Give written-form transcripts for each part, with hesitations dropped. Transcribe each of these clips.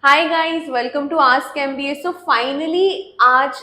Hi guys, welcome to ask MBA. So finally आज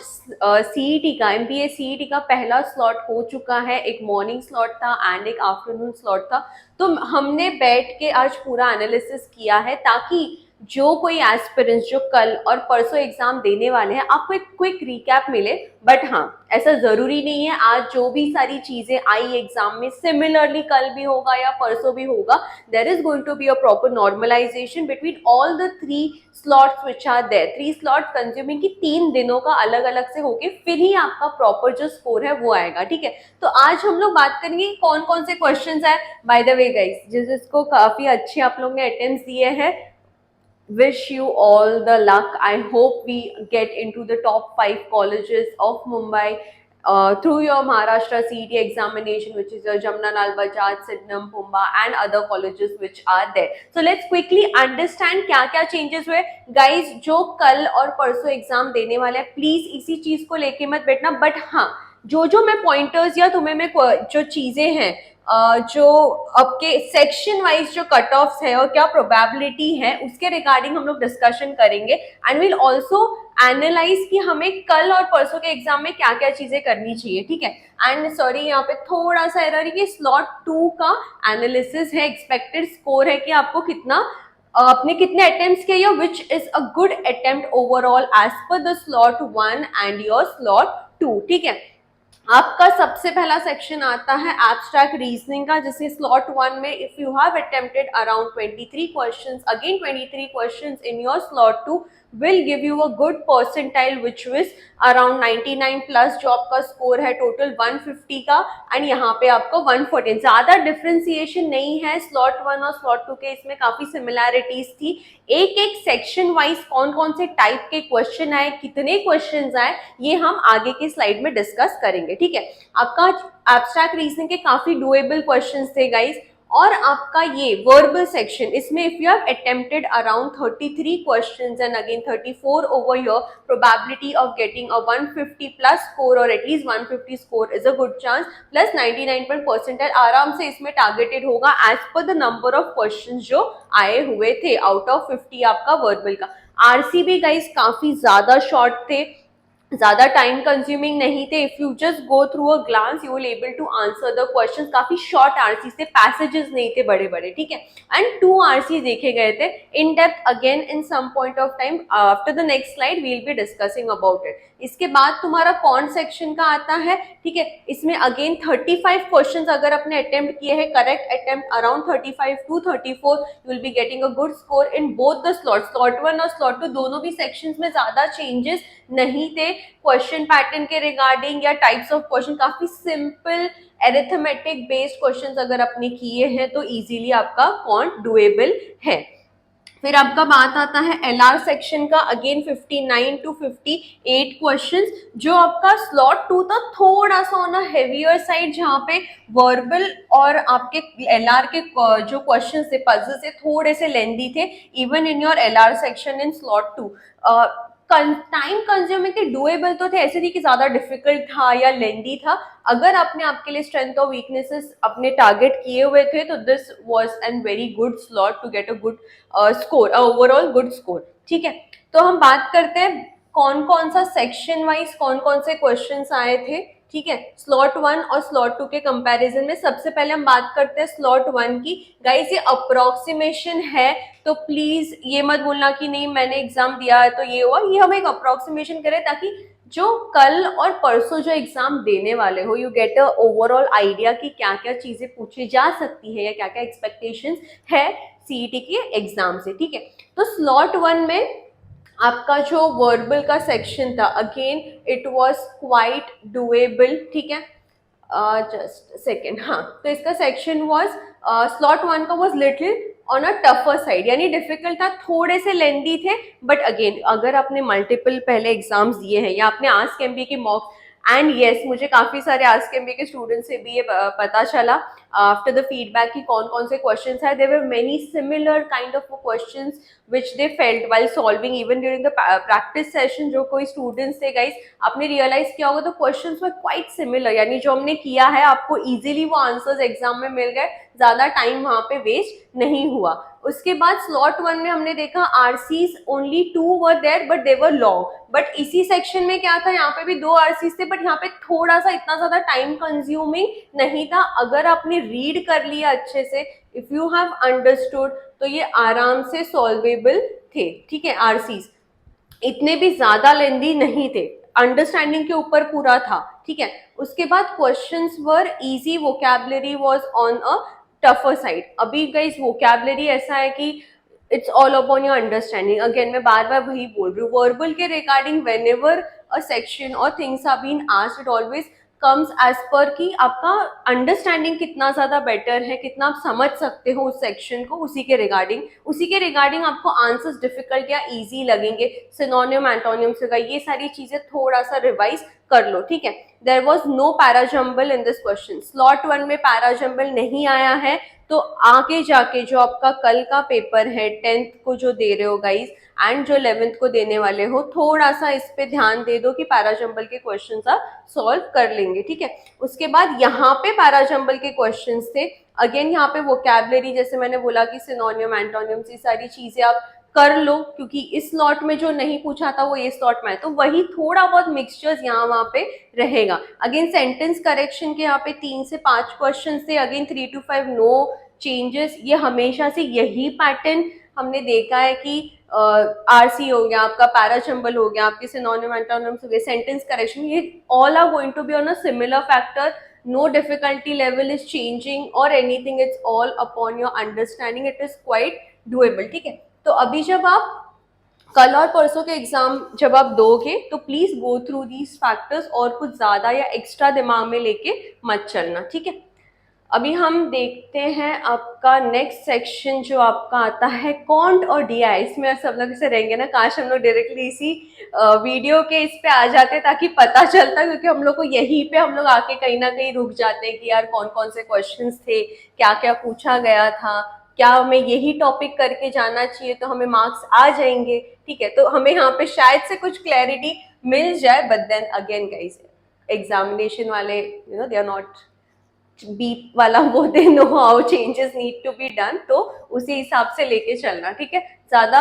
CET का MBA CET का पहला स्लॉट हो चुका है। एक मॉर्निंग स्लॉट था एंड एक आफ्टरनून स्लॉट था। तो हमने बैठ के आज पूरा एनालिसिस किया है ताकि जो कोई एस्पिरेंट्स जो कल और परसों एग्जाम देने वाले हैं आपको एक क्विक रिकैप मिले। बट हाँ, ऐसा जरूरी नहीं है आज जो भी सारी चीजें आई एग्जाम में सिमिलरली कल भी होगा या परसों भी होगा। there is going to be a proper normalization between all the three slots which are there। 3 slots consuming की 3 दिनों का अलग अलग से होके फिर ही आपका प्रॉपर जो स्कोर है वो आएगा। ठीक है, तो आज हम लोग बात करेंगे कौन कौन से क्वेश्चंस है। बाय द वे गाइस, जिसको काफी अच्छे आप लोग ने अटेम्प्ट्स दिए हैं, wish you all the luck। I hope we get into the top 5 colleges of Mumbai through your Maharashtra CET examination, which is your Jamnalal Bajaj, Sydenham, Pumba and other colleges which are there। So let's quickly understand क्या क्या changes हुए। Guys, जो कल और परसों exam देने वाले हैं प्लीज इसी चीज को लेके मत बैठना। बट हाँ, जो मैं पॉइंटर्स या तुम्हें मैं जो चीजें हैं जो आपके सेक्शन वाइज जो कट ऑफ्स है और क्या प्रोबेबिलिटी है उसके रिगार्डिंग हम लोग डिस्कशन करेंगे एंड विल ऑल्सो एनालाइज कि हमें कल और परसों के एग्जाम में क्या क्या चीजें करनी चाहिए। ठीक है, एंड सॉरी यहाँ पे थोड़ा सा एरर है कि स्लॉट 2 का एनालिसिस है, एक्सपेक्टेड स्कोर है कि आपको कितना आपने कितने अटेम्प्ट्स किए, which is a good attempt overall as per the slot 1 and your slot 2। ठीक है, आपका सबसे पहला सेक्शन आता है एब्स्ट्रैक्ट रीजनिंग का, जिससे स्लॉट 1 में if you have attempted around 23 questions, again 23 questions in your slot 2 will give you a good percentile which was around 99 plus, जो आपका स्कोर है टोटल 150 का एंड यहाँ पे आपको 114। ज्यादा डिफ्रेंसिएशन नहीं है स्लॉट 1 और स्लॉट 2 के, इसमें काफी सिमिलैरिटीज थी। एक एक सेक्शन वाइज कौन कौन से टाइप के क्वेश्चन आए, कितने क्वेश्चन आए, ये हम आगे की स्लाइड में डिस्कस करेंगे। ठीक है, आपका एब्स्ट्रैक्ट रीजनिंग के काफी डुएबल क्वेश्चंस थे गाइस। और आपका ये वर्बल सेक्शन, इसमें if you have attempted around 33 questions and again 34 over your probability of getting a 150 plus score और at least 150 score is a good chance, plus 99 percentile आराम से इसमें टारगेटेड होगा as per the number of questions जो आए हुए थे out of 50 आपका वर्बल का। आरसीबी गाइस काफी ज्यादा शॉर्ट थे, ज्यादा टाइम कंज्यूमिंग नहीं थे। If you just go through a glance you will able to answer the questions. काफी शॉर्ट आरसी थे, पैसेजेस नहीं थे बड़े बड़े। ठीक है, एंड 2 आरसी देखे गए थे in depth again in some point of time. After the next slide we will be discussing about it. इसके बाद तुम्हारा कौन सेक्शन का आता है। ठीक है, इसमें अगेन 35 क्वेश्चंस अगर अपने अटेम्प्ट किए हैं, correct attempt around 35 to 34, you will be getting a good score in both the slot 1 और स्लॉट 2। दोनों भी सेक्शंस में ज्यादा चेंजेस नहीं थे क्वेश्चन पैटर्न के रिगार्डिंग या टाइप्स ऑफ क्वेश्चन। काफी सिंपल एरिथमेटिक बेस्ड क्वेश्चंस अगर आपने किए हैं तो इजीली आपका कौन डुएबल है। फिर आपका बात आता है एलआर सेक्शन का, अगेन 59 to 58 क्वेश्चंस। जो आपका स्लॉट 2 था थोड़ा सा ऑन अ हेवियर साइड, जहाँ पे वर्बल और आपके एलआर के जो क्वेश्चंस थे, पजल्स थे, थोड़े से लेंदी थे even in your LR section in slot 2। Time consuming थे, डुएबल तो थे, ऐसे नहीं कि ज्यादा डिफिकल्ट था या लेंदी था। अगर आपने आपके लिए स्ट्रेंथ और वीकनेसेस अपने टारगेट किए हुए थे तो this was an very good slot to get a good score, overall good score. ठीक है, तो हम बात करते हैं कौन कौन सा सेक्शन वाइज कौन कौन से क्वेश्चंस आए थे। ठीक है, स्लॉट 1 और स्लॉट 2 के कंपैरिजन में सबसे पहले हम बात करते हैं स्लॉट 1 की। गाइस ये अप्रोक्सीमेशन है, तो प्लीज ये मत बोलना कि नहीं मैंने एग्जाम दिया है तो ये हुआ। ये हम एक अप्रोक्सीमेशन करें ताकि जो कल और परसों जो एग्जाम देने वाले हो you get a overall idea कि क्या क्या चीजें पूछी जा सकती है या क्या क्या एक्सपेक्टेशंस है सीईटी के एग्जाम से। ठीक है, तो स्लॉट 1 में आपका जो वर्बल का सेक्शन था, again it was quite doable. ठीक है, जस्ट सेकेंड, हाँ, तो इसका सेक्शन वाज स्लॉट 1 का was little on a tougher side, यानी डिफिकल्ट था, थोड़े से लेंदी थे। बट अगेन अगर आपने मल्टीपल पहले एग्जाम्स दिए हैं या आपने आस्क एमबीए के मॉक, एंड यस मुझे काफी सारे आस्क एमबीए के स्टूडेंट्स से भी ये पता चला आफ्टर द फीडबैक कि कौन कौन से क्वेश्चंस है। There were many similar kind of questions which they felt while solving even during the practice session। जो कोई स्टूडेंट्स थे गाइस, आपने रियलाइज किया होगा तो क्वेश्चंस वर क्वाइट सिमिलर, यानी जो हमने किया है आपको इजीली वो आंसर्स एग्जाम में मिल गए, ज्यादा टाइम वहां पे वेस्ट नहीं हुआ। उसके बाद स्लॉट 1 में हमने देखा RCs only 2 were there but they were long, but इसी सेक्शन में क्या था, यहाँ पे भी 2 आरसीज थे बट यहाँ पे थोड़ा सा इतना ज्यादा टाइम कंज्यूमिंग नहीं था। अगर आपने रीड कर लिया अच्छे से, इफ यू हैव अंडरस्टूड, तो ये आराम से सॉल्वेबल थे, ठीक है। आरसीज इतने भी ज्यादा लेंदी नहीं थे, अंडरस्टैंडिंग के ऊपर पूरा था, ठीक है। उसके बाद questions were easy, vocabulary was on a tougher side. अभी गाइस वोकैबुलरी ऐसा है कि it's all upon your understanding. Again मैं बार बार वही बोल रही हूँ, वर्बल के regarding when ever a section और things are been asked, it always comes as per कि आपका अंडरस्टैंडिंग कितना ज्यादा बेटर है, कितना आप समझ सकते हो उस सेक्शन को, उसी के रिगार्डिंग आपको आंसर्स डिफिकल्ट या इजी लगेंगे। सिनोनिम एंटोनियम्स वगैरह ये सारी चीजें थोड़ा सा रिवाइज कर लो, ठीक है। There was no parajumble in this question, slot 1 में पैराजम्बल नहीं आया है। तो आगे जाके जो आपका कल का पेपर है 10th को जो दे रहे हो गाइज एंड जो 11th को देने वाले हो, थोड़ा सा इस पे ध्यान दे दो कि पैराजम्बल के क्वेश्चंस आप सॉल्व कर लेंगे, ठीक है। उसके बाद यहाँ पे पैराजम्बल के क्वेश्चंस थे। अगेन यहाँ पे वोकैबुलरी, जैसे मैंने बोला कि सिनोनियम एंटोनियम्स ये सारी चीजें आप कर लो, क्योंकि इस स्लॉट में जो नहीं पूछा था वो ये स्लॉट में है, तो वही थोड़ा बहुत मिक्सचर्स यहाँ वहाँ पे रहेगा। अगेन सेंटेंस करेक्शन के यहाँ पे 3 से 5 क्वेश्चन थे। अगेन 3 to 5 नो चेंजेस, ये हमेशा से यही पैटर्न हमने देखा है कि आरसी हो गया आपका, पैराजम्बल हो गया आपके, सिनोनिम एंटोनिम्स हो गए, सेंटेंस करेक्शन, ये all are going to be on a similar factor. no difficulty level is changing or anything, it's all upon your understanding, it is quite doable, ठीक है। तो अभी जब आप कल और परसों के एग्जाम जब आप दोगे तो please go through these factors, और कुछ ज्यादा या एक्स्ट्रा दिमाग में लेके मत चलना, ठीक है। अभी हम देखते हैं आपका नेक्स्ट सेक्शन जो आपका आता है कॉन्ट और डीआई। इसमें सब लोग ऐसे रहेंगे ना, काश हम लोग डायरेक्टली इसी वीडियो के इस पे आ जाते ताकि पता चलता, क्योंकि हम लोग को यहीं पे हम लोग आके कहीं ना कहीं रुक जाते हैं कि यार कौन कौन से क्वेश्चंस थे, क्या क्या पूछा गया था, क्या हमें यही टॉपिक करके जाना चाहिए तो हमें मार्क्स आ जाएंगे, ठीक है। तो हमें यहाँ पे शायद से कुछ क्लैरिटी मिल जाए, but then again guys examination वाले दे आर नॉट बीप वाला, वो they know how changes need to be done, तो उसी हिसाब से लेके चलना, ठीक है। ज्यादा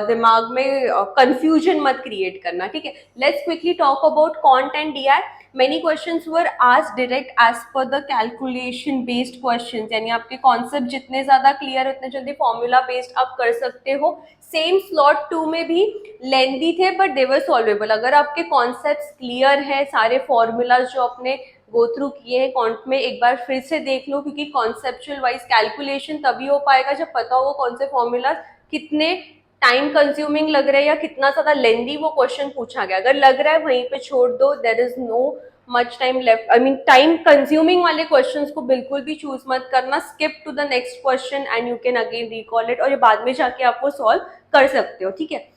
दिमाग में कंफ्यूजन मत क्रिएट करना, ठीक है। Let's quickly talk about quant and DI. Many questions were asked direct as per the calculation based questions, यानी आपके कॉन्सेप्ट जितने ज्यादा क्लियर उतने जल्दी फॉर्मूला बेस्ड आप कर सकते हो। सेम स्लॉट 2 में भी लेंदी थे बट दे वर सॉल्वेबल। अगर आपके कॉन्सेप्ट्स क्लियर है, सारे फॉर्मूलाज जो आपने गो थ्रू किए हैं कॉन्ट में, एक बार फिर से देख लो, क्योंकि कॉन्सेप्चुअल वाइज कैलकुलेशन तभी हो पाएगा जब पता हो कौन से फॉर्मूला कितने टाइम कंज्यूमिंग लग रहे हैं या कितना ज्यादा लेंदी वो क्वेश्चन पूछा गया। अगर लग रहा है वहीं पे छोड़ दो, there is no much time left, I mean time consuming वाले क्वेश्चंस को बिल्कुल भी चूज मत करना, skip to the next question and you can again recall it, और ये बाद में जाके आप वो सॉल्व कर सकते हो, ठीक है।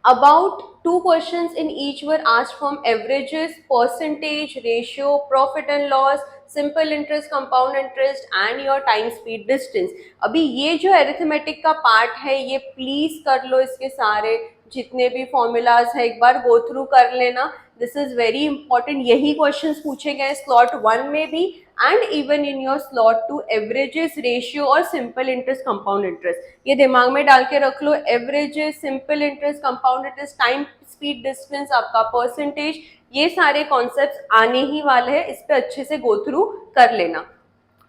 About 2 questions in each were asked from averages, percentage, ratio, profit and loss, simple interest, compound interest and your time speed distance। अभी ये जो arithmetic का पार्ट है ये प्लीज कर लो, इसके सारे जितने भी फॉर्मूलाज है एक बार गो थ्रू कर लेना, दिस इज वेरी इंपॉर्टेंट। यही क्वेश्चंस पूछे गए स्लॉट 1 में भी and even in your slot 2, averages, ratio और सिंपल इंटरेस्ट, कंपाउंड इंटरेस्ट, ये दिमाग में डाल के रख लो। Averages, simple interest, compound interest, time speed distance, आपका परसेंटेज, ये सारे कॉन्सेप्ट्स आने ही वाले हैं, इस पे अच्छे से गो थ्रू कर लेना।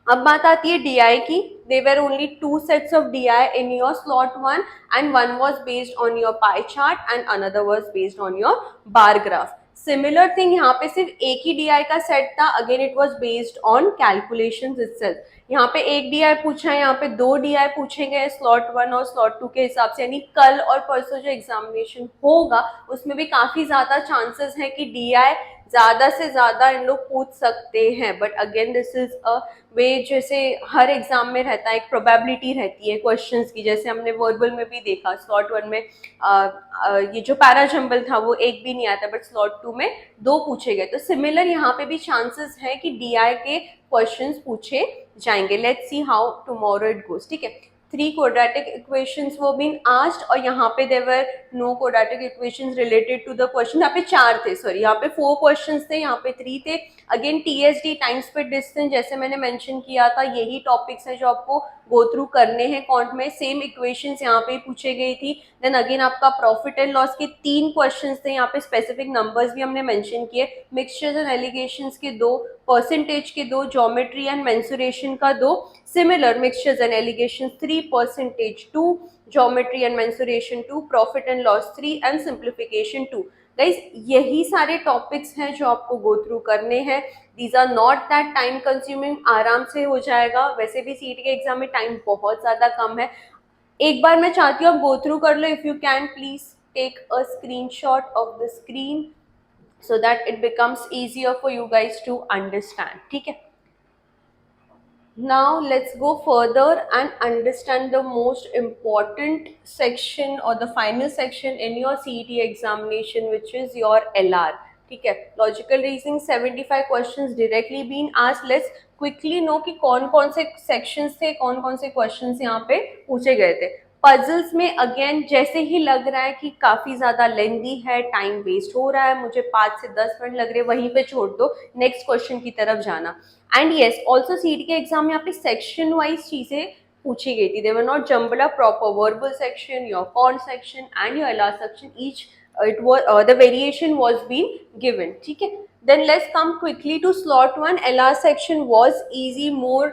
अब बात आती है डीआई की। There were only 2 sets of DI in your slot 1 and one was based on your pie chart and another was based on your bar graph। Similar thing यहाँ पे सिर्फ एक ही डीआई का सेट था, again it was based on calculations itself. यहाँ पे एक DI पूछा है, यहाँ पे 2 डीआई पूछे गए स्लॉट 1 और स्लॉट 2 के हिसाब से, यानी कल और परसों जो एग्जामिनेशन होगा उसमें भी काफी ज्यादा चांसेस है कि डीआई ज्यादा से ज्यादा इन लोग पूछ सकते हैं, but again this is a way, जैसे हर एग्जाम में रहता है एक प्रोबेबिलिटी रहती है क्वेश्चंस की, जैसे हमने वर्बल में भी देखा स्लॉट 1 में ये जो पैराजम्बल था वो एक भी नहीं आता बट स्लॉट 2 में 2 पूछे गए, तो सिमिलर यहाँ पे भी चांसेस है कि डीआई के क्वेश्चंस पूछे जाएंगे। Let's see how tomorrow it goes, ठीक है। 3 quadratic equations were being asked और यहाँ पे there were no quadratic equations related to the question। यहाँ पे 4 थे, सॉरी यहाँ पे 4 questions थे, यहाँ पे 3 थे। Again TSD, time speed distance, जैसे मैंने मेंशन किया था यही टॉपिक्स है जो आपको गो थ्रू करने हैं क्वांट में। सेम इक्वेशंस यहाँ पे पूछे गई थी। देन अगेन आपका प्रॉफिट एंड लॉस के 3 क्वेश्चंस थे, यहाँ पे स्पेसिफिक नंबर्स भी हमने मेंशन किए। मिक्सचर्स एंड एलिगेशंस के 2, परसेंटेज के 2, ज्योमेट्री एंड मेंसुरेशन का 2, similar mixtures and allegations 3, percentage 2, geometry and mensuration 2, profit and loss 3 and simplification 2। Guys यही सारे टॉपिक्स हैं जो आपको गो थ्रू करने हैं। These are not that time consuming, आराम से हो जाएगा। वैसे भी सीईटी के एग्जाम में टाइम बहुत ज्यादा कम है। एक बार मैं चाहती हूँ आप गो थ्रू कर लो। If you can please take a screenshot of the screen so that it becomes easier for you guys to understand. ठीक है, now let's go further and understand the most important section or the final section in your CET examination, which is your LR. ठीक है, logical reasoning 75 questions directly been asked. Let's quickly know कि कौन कौन से sections थे, कौन कौन से क्वेश्चंस यहाँ पे पूछे गए थे। पजल्स में अगेन जैसे ही लग रहा है कि काफी ज्यादा लेंदी है, टाइम वेस्ट हो रहा है, मुझे 5 से 10 मिनट लग रहे, वहीं पे छोड़ दो, नेक्स्ट क्वेश्चन की तरफ जाना। एंड येस ऑल्सो सीट के एग्जाम में यहाँ पे सेक्शन वाइज चीजें पूछी गई थी। They were not jumbled up, proper verbal section, your quant section and your LR section, each it was the variation was being given. ठीक है, then let's come quickly to slot 1. LR section was easy, more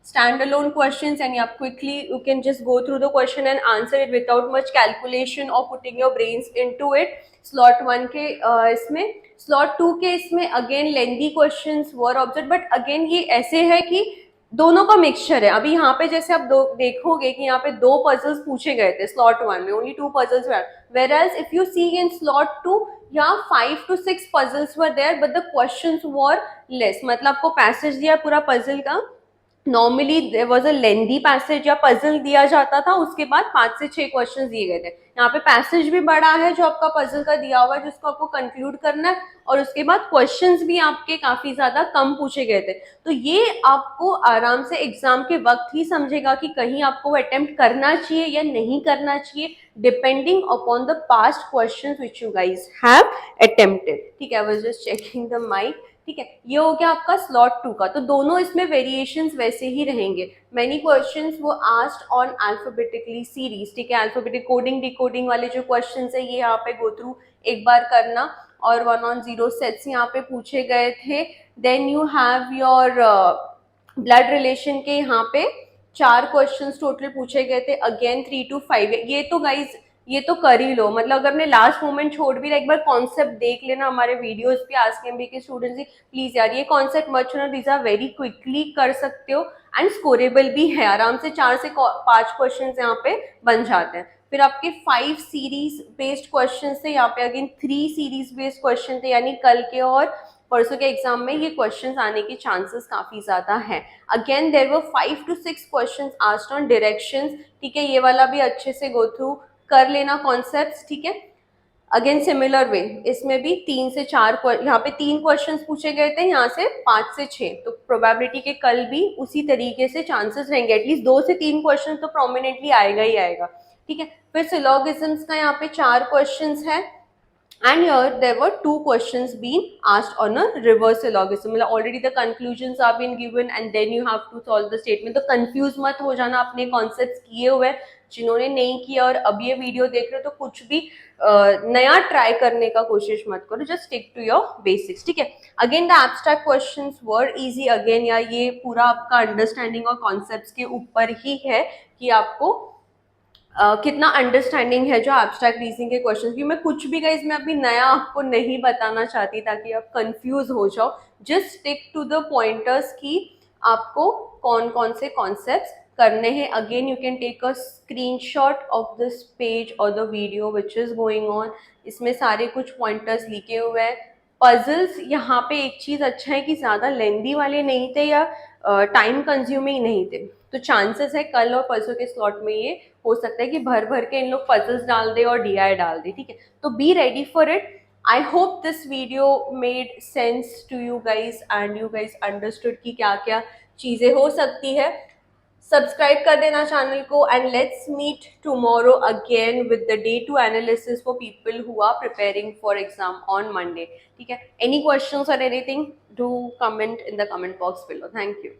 standalone questions, and yeah, quickly you can just go through the question and answer it without much calculation or putting your brains into it. slot 1 के इसमें, slot 2 के इसमें again lengthy questions were observed, but again ये ऐसे है कि दोनों का मिक्सचर है। अभी यहाँ पे जैसे आप देखोगे कि यहाँ पे 2 पजल्स पूछे गए थे स्लॉट 1 में, only 2 puzzles were, whereas if you see in slot 2 यहाँ 5 to 6 puzzles were there but the questions were less। मतलब आपको पैसेज दिया पूरा पजल का, normally there was a lengthy passage या पजल दिया जाता था, उसके बाद 5 से 6 क्वेश्चन दिए गए थे। यहाँ पे पैसेज भी बड़ा है जो आपका पजल का दिया हुआ है, जिसको आपको कंक्लूड करना है, और उसके बाद क्वेश्चंस भी आपके काफी ज्यादा कम पूछे गए थे। तो ये आपको आराम से एग्जाम के वक्त ही समझेगा कि कहीं आपको अटेम्प्ट करना चाहिए या नहीं करना चाहिए, depending upon the past questions which you guys have attempted. ठीक है, I was just checking the mic. ठीक है, ये हो गया आपका स्लॉट 2 का। तो दोनों इसमें वेरिएशंस वैसे ही रहेंगे। मेनी क्वेश्चंस वो आस्क्ड ऑन अल्फाबेटिकली सीरीज। ठीक है, अल्फाबेटिक कोडिंग डिकोडिंग वाले जो क्वेश्चंस है ये यहाँ पे गो थ्रू एक बार करना, और 1 on 0 सेट्स यहाँ पे पूछे गए थे। Then you have your blood relation के यहाँ पे 4 क्वेश्चंस टोटल पूछे गए थे, अगेन 3 to 5। ये तो गाइज ये तो कर ही लो, मतलब अगर हमने लास्ट मोमेंट छोड़ भी एक बार कॉन्सेप्ट देख लेना हमारे वीडियोस पे, आस्क एमबीए के स्टूडेंट्स ही प्लीज यार ये कॉन्सेप्ट मत छोड़ना, दीज आर वेरी क्विकली कर सकते हो एंड स्कोरेबल भी है। आराम से 4 से 5 क्वेश्चन यहाँ पे बन जाते हैं। फिर आपके 5 सीरीज बेस्ड क्वेश्चन थे, यहाँ पे अगेन 3 सीरीज बेस्ड क्वेश्चन थे, यानी कल के और परसों के एग्जाम में ये क्वेश्चंस आने के चांसेस काफी ज्यादा हैं। Again there were 5 to 6 questions asked on directions. ठीक है, ये वाला भी अच्छे से गो थ्रू कर लेना कॉन्सेप्ट्स। ठीक है, अगेन सिमिलर वे इसमें भी 3 से 4 यहाँ पे 3 क्वेश्चंस पूछे गए थे, यहाँ से 5 से 6। तो प्रोबेबिलिटी के कल भी उसी तरीके से चांसेस रहेंगे, एटलीस्ट 2 से 3 क्वेश्चन तो प्रोमिनेंटली आएगा ही आएगा। ठीक है, फिर सिलोगिज्म्स का यहाँ पे 4 क्वेश्चंस है, and here there were 2 questions being asked on a reverse syllogism। मतलब already the conclusions are been given and then you have to solve the statement। तो confuse मत हो जाना अपने concepts किए हुए, जिन्होंने नहीं किया और अब ये वीडियो देख रहे हो तो कुछ भी नया ट्राई करने का कोशिश मत करो, just stick to your basics. ठीक है, again the abstract questions were easy. Again या ये पूरा आपका अंडरस्टैंडिंग और कॉन्सेप्ट्स के ऊपर ही है कि आपको कितना अंडरस्टैंडिंग है जो एब्स्ट्रैक्ट रीजनिंग के क्वेश्चन की। मैं कुछ भी गाइस मैं अभी नया आपको नहीं बताना चाहती ताकि आप कंफ्यूज हो जाओ, just stick to the pointers कि आपको कौन कौन से कॉन्सेप्ट्स करने हैं। Again you can take a screenshot of this page और the video which is going on. इसमें सारे कुछ पॉइंटर्स लिखे हुए हैं। पजल्स यहाँ पे एक चीज अच्छा है कि ज्यादा लेंदी वाले नहीं थे या टाइम कंज्यूमिंग नहीं थे, तो चांसेस है कल और परसों के स्लॉट में ये हो सकता है कि भर भर के इन लोग पजल्स डाल दे और डीआई डाल दे। ठीक है, तो be ready for it. I hope this video made sense to you guys and you guys understood कि क्या क्या चीजें हो सकती है। सब्सक्राइब कर देना चैनल को and let's meet tomorrow again with the day 2 analysis for people who are preparing for exam on Monday. ठीक है, एनी क्वेश्चंस और anything do comment in the comment box below. Thank you.